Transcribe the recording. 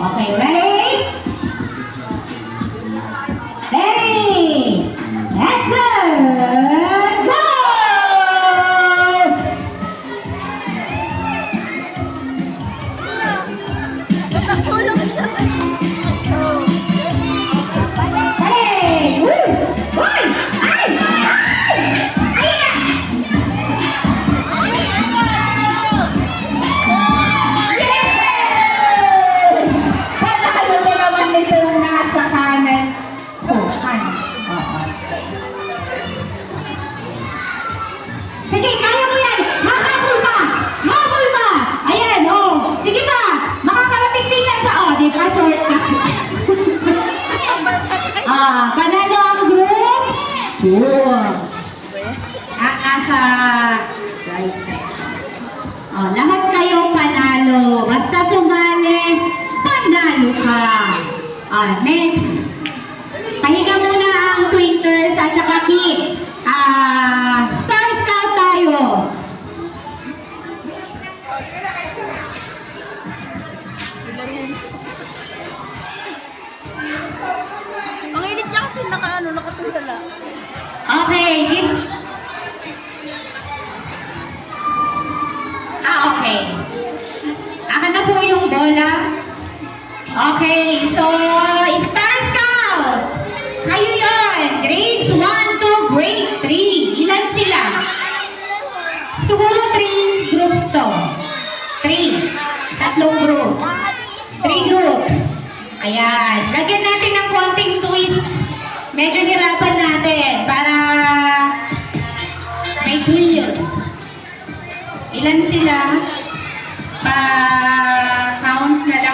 Okay, ready? Ready? Let's go! Ready? Woo! Boy! Ay! Ay! Ayun na! Yay! Panalo na naman nitong nasa kanan. Oh, kanan. Oo. Sige, kaya mo yan! Mahabol pa! Habol pa! Ayan, oh! Sige pa! Makakarating din yan sa, oh, di pa short na. Panalo ang group. Boom! Nasa right side. Oh, lahat kayo panalo. Basta sumali, panalo ka. Next. Pahinga muna ang twinkers at saka kit. Star Scout tayo. Ang init niya kasi nakatulala. Okay, okay. Akan na po yung bola. Okay, so, Star Scout. Kayo yon, grades 1 to grade 3. Ilan sila? Siguro 3 groups to. 3. Tatlong group. 3 groups. Ayan. Lagyan natin ng konting twist. Medyo hirapan natin para may thrill. Ilan sila? Pa-count na lang